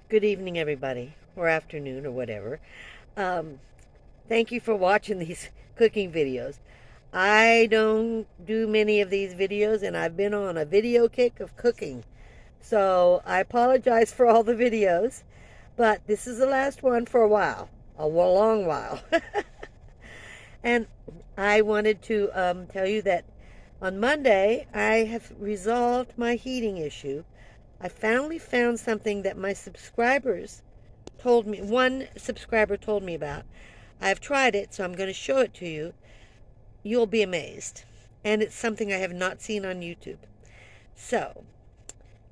Good evening, everybody, or afternoon, or whatever. Um, Thank you for watching these cooking videos. I don't do many of these videos, and I've been on a video kick of cooking. So I apologize for all the videos, but this is the last one for a while, a long while. And I wanted to tell you that on Monday, I have resolved my heating issue. I finally found something that my subscribers told me, one subscriber told me about. I've tried it, so I'm going to show it to you. You'll be amazed. And it's something I have not seen on YouTube. So,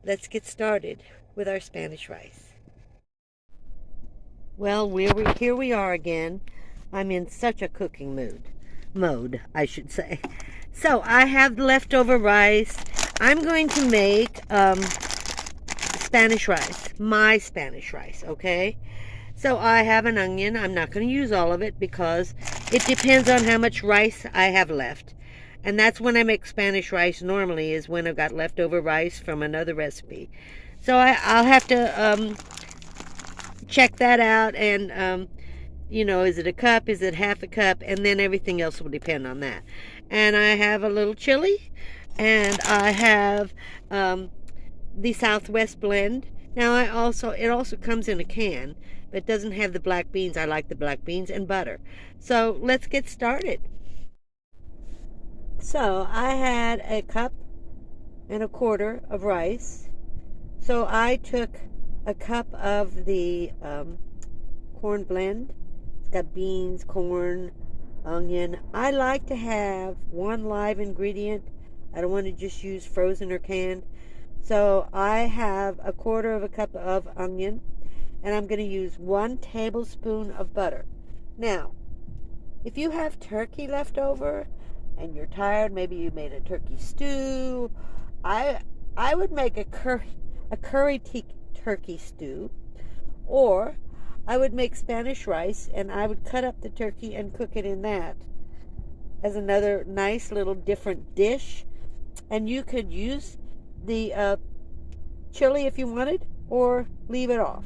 let's get started with our Spanish rice. Well, here we are again. I'm in such a cooking mode, I should say. So, I have leftover rice. I'm going to make Spanish rice, my Spanish rice, okay? So I have an onion. I'm not going to use all of it because it depends on how much rice I have left. And that's when I make Spanish rice normally, is when I've got leftover rice from another recipe. So I'll have to check that out and, is it a cup? Is it half a cup? And then everything else will depend on that. And I have a little chili, and I have the Southwest blend. Now it also comes in a can, but it doesn't have the black beans. I like the black beans and butter. So let's get started. So I had a cup and a quarter of rice. So I took a cup of the corn blend. It's got beans, corn, onion. I like to have one live ingredient. I don't want to just use frozen or canned. So I have a quarter of a cup of onion, and I'm going to use 1 tablespoon of butter. Now, if you have turkey left over and you're tired, maybe you made a turkey stew, I would make a curry turkey stew, or I would make Spanish rice, and I would cut up the turkey and cook it in that as another nice little different dish. And you could use the chili if you wanted, or leave it off.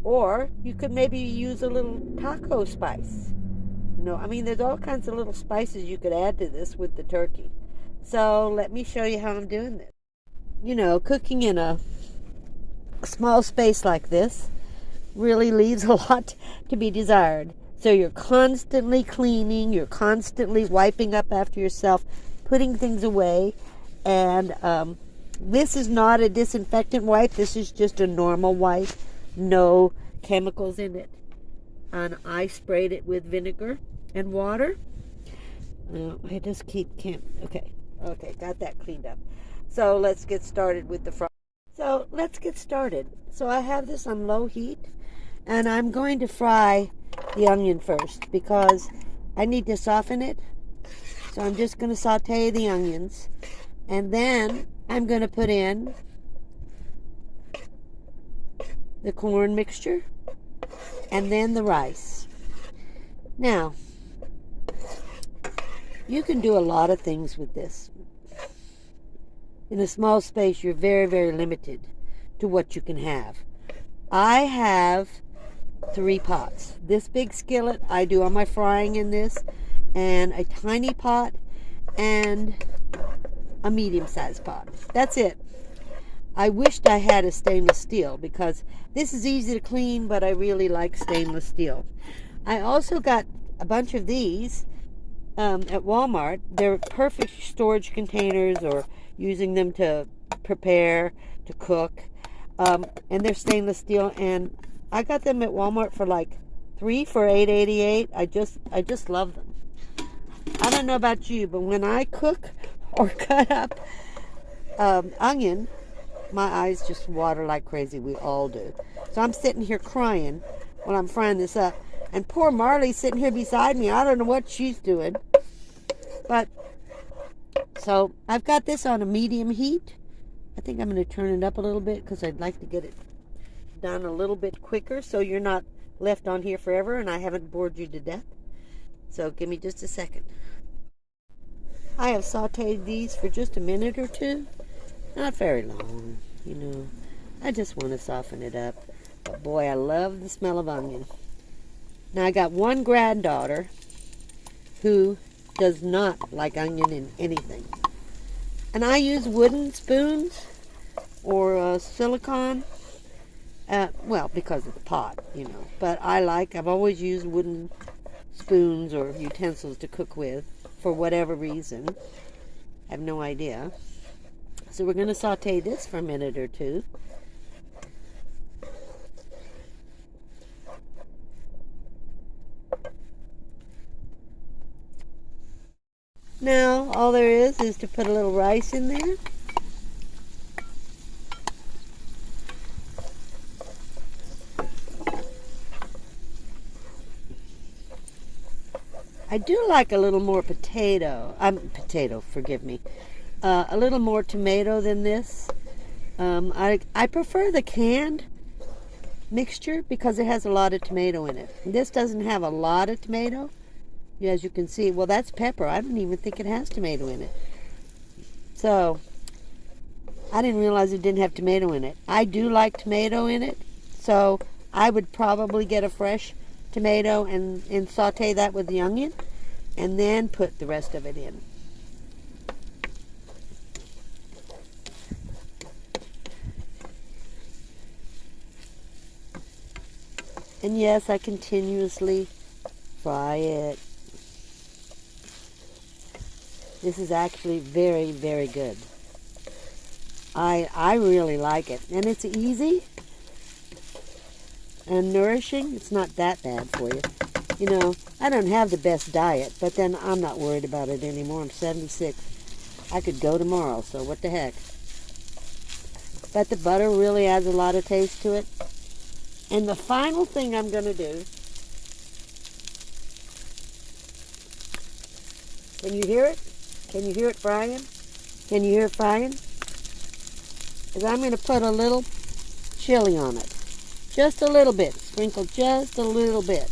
Or you could maybe use a little taco spice. There's all kinds of little spices you could add to this with the turkey. So let me show you how I'm doing this. Cooking in a small space like this really leaves a lot to be desired. So you're constantly cleaning, you're constantly wiping up after yourself, putting things away, and this is not a disinfectant wipe. This is just a normal wipe. No chemicals in it. And I sprayed it with vinegar and water. I just okay, got that cleaned up. So let's get started with the fry. So I have this on low heat, and I'm going to fry the onion first because I need to soften it. So I'm just going to saute the onions, and then I'm going to put in the corn mixture and then the rice. Now, you can do a lot of things with this. In a small space, you're very, very limited to what you can have. I have 3 pots. This big skillet, I do all my frying in this, and a tiny pot, and a medium-sized pot. That's it. I wished I had a stainless steel because this is easy to clean, but I really like stainless steel. I also got a bunch of these at Walmart. They're perfect storage containers, or using them to prepare, to cook. And they're stainless steel, and I got them at Walmart for like 3 for $8.88. I just love them. I don't know about you, but when I cook or cut up onion, my eyes just water like crazy. We all do. So I'm sitting here crying while I'm frying this up. And poor Marley's sitting here beside me. I don't know what she's doing. But, so I've got this on a medium heat. I think I'm going to turn it up a little bit because I'd like to get it done a little bit quicker so you're not left on here forever and I haven't bored you to death. So give me just a second. I have sauteed these for just a minute or two. Not very long, I just want to soften it up. But boy, I love the smell of onion. Now, I got one granddaughter who does not like onion in anything. And I use wooden spoons or silicone. Well, because of the pot, you know. But I've always used wooden spoons or utensils to cook with for whatever reason. I have no idea. So we're going to saute this for a minute or two. Now, all there is to put a little rice in there. I do like a little more forgive me. A little more tomato than this. I prefer the canned mixture because it has a lot of tomato in it. This doesn't have a lot of tomato. As you can see, well, that's pepper. I don't even think it has tomato in it. So, I didn't realize it didn't have tomato in it. I do like tomato in it, so I would probably get a fresh tomato and saute that with the onion, and then put the rest of it in. And yes, I continuously fry it. This is actually very, very good. I really like it. And it's easy and nourishing. It's not that bad for you. You know, I don't have the best diet, but then I'm not worried about it anymore. I'm 76. I could go tomorrow, so what the heck. But the butter really adds a lot of taste to it. And the final thing I'm going to do, can you hear it? Can you hear it frying? Can you hear it frying? Is I'm going to put a little chili on it. Just a little bit. Sprinkle just a little bit.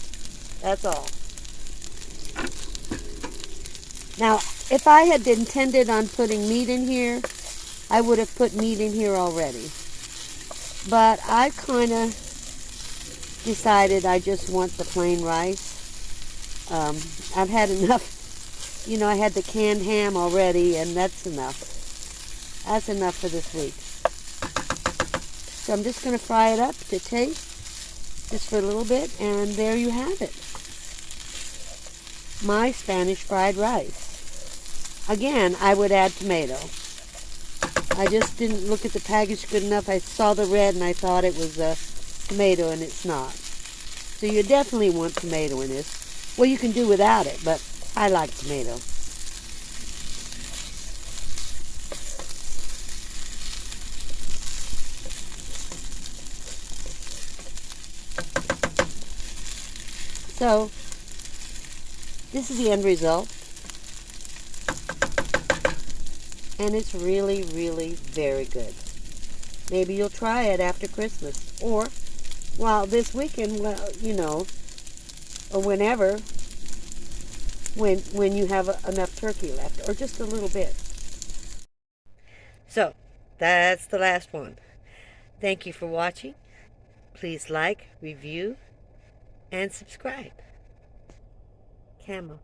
That's all. Now, if I had intended on putting meat in here, I would have put meat in here already. But I kind of decided I just want the plain rice. I've had enough. You know, I had the canned ham already, and that's enough. That's enough for this week. So I'm just going to fry it up to taste, just for a little bit, and there you have it. My Spanish fried rice. Again, I would add tomato. I just didn't look at the package good enough. I saw the red, and I thought it was tomato, and it's not. So you definitely want tomato in this. Well, you can do without it, but I like tomato. So, this is the end result. And it's really, really very good. Maybe you'll try it after Christmas. Or, well, this weekend, well, you know, or whenever, when you have enough turkey left, or just a little bit. So, that's the last one. Thank you for watching. Please like, review, and subscribe. Camo.